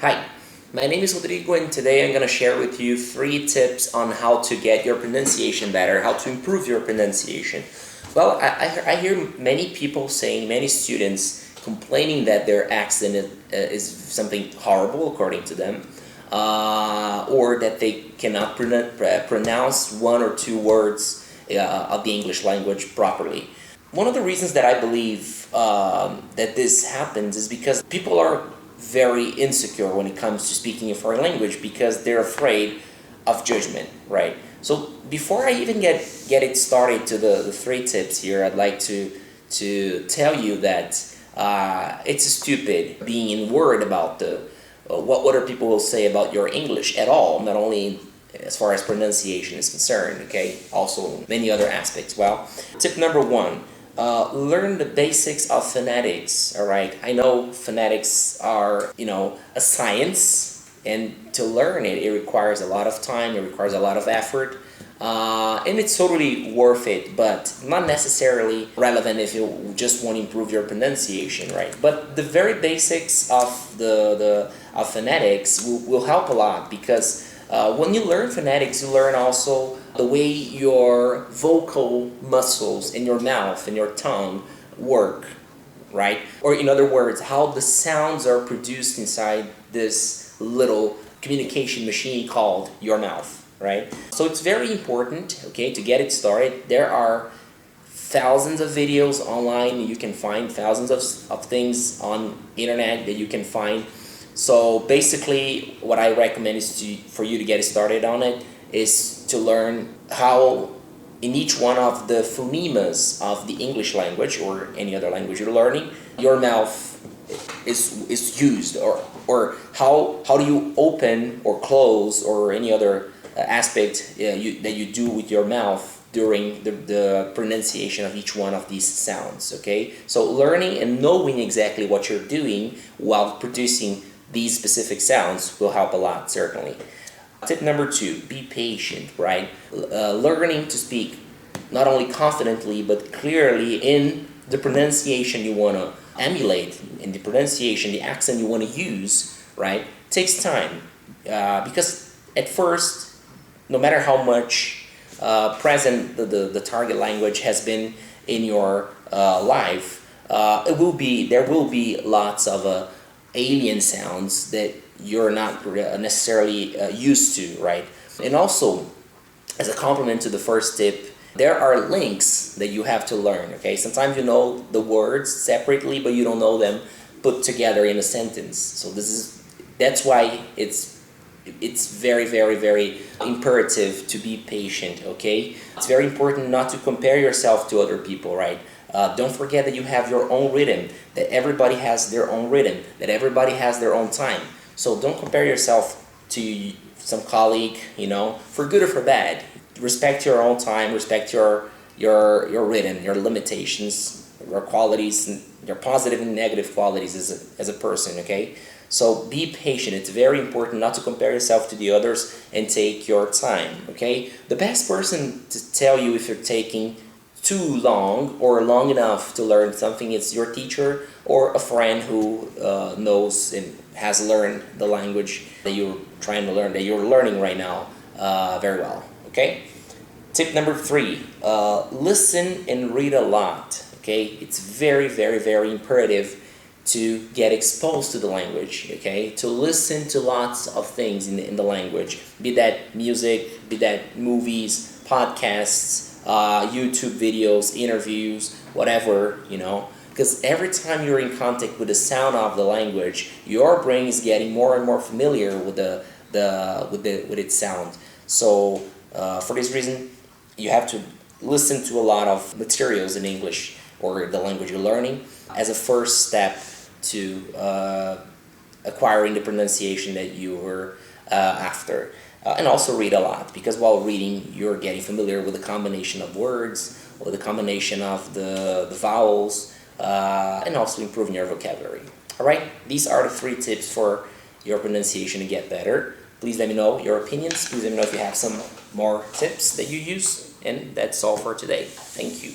Hi, my name is Rodrigo and today I'm going to share with you 3 tips on how to get your pronunciation better, how to improve your pronunciation. Well, I hear many people saying, many students complaining that their accent is something horrible according to them, or that they cannot pronounce 1 or 2 words of the English language properly. One of the reasons that I believe that this happens is because people are very insecure when it comes to speaking a foreign language because they're afraid of judgment, right? So before I even get it started to the 3 tips here, I'd like to tell you that it's stupid being worried about what other people will say about your English at all, not only as far as pronunciation is concerned, okay? Also many other aspects. Well, tip number 1. Learn the basics of phonetics, all right? I know phonetics are, a science, and to learn it requires a lot of time, it requires a lot of effort, and it's totally worth it, but not necessarily relevant if you just want to improve your pronunciation, right? But the very basics of of phonetics will help a lot because when you learn phonetics, you learn also the way your vocal muscles in your mouth and your tongue work, right? Or in other words, how the sounds are produced inside this little communication machine called your mouth, right? So it's very important, okay, to get it started. There are thousands of videos online. You can find thousands of things on internet that you can find. So basically, what I recommend is for you to get started on it is to learn how in each one of the phonemes of the English language or any other language you're learning, your mouth is used, or how do you open or close or any other aspect that you do with your mouth during the pronunciation of each one of these sounds, okay? So learning and knowing exactly what you're doing while producing these specific sounds will help a lot, certainly. Tip number 2, be patient, right? Learning to speak not only confidently but clearly in the pronunciation you want to emulate, in the pronunciation, the accent you want to use, right? Takes time because at first, no matter how much present the target language has been in your life, there will be lots of alien sounds that you're not necessarily used to, right? And also, as a complement to the first tip, there are links that you have to learn, okay? Sometimes you know the words separately, but you don't know them put together in a sentence. So that's why it's very, very, very imperative to be patient, okay? It's very important not to compare yourself to other people, right? Don't forget that you have your own rhythm, that everybody has their own rhythm, that everybody has their own time. So don't compare yourself to some colleague, for good or for bad. Respect your own time, respect your rhythm, your limitations, your qualities, your positive and negative qualities as a person, okay? So be patient. It's very important not to compare yourself to the others and take your time, okay? The best person to tell you if you're taking too long or long enough to learn something is your teacher or a friend who knows and has learned the language that you're trying to learn, that you're learning right now very well, okay? Tip number 3, listen and read a lot, okay? It's very, very, very imperative to get exposed to the language, okay? To listen to lots of things in the language, be that music, be that movies, podcasts, YouTube videos, interviews, whatever, because every time you're in contact with the sound of the language, your brain is getting more and more familiar with with its sound. So for this reason, you have to listen to a lot of materials in English or the language you're learning as a first step to acquiring the pronunciation that you were after. And also read a lot, because while reading, you're getting familiar with the combination of words, or the combination of the vowels, and also improving your vocabulary. All right, these are the 3 tips for your pronunciation to get better. Please let me know your opinions. Please let me know if you have some more tips that you use. And that's all for today. Thank you.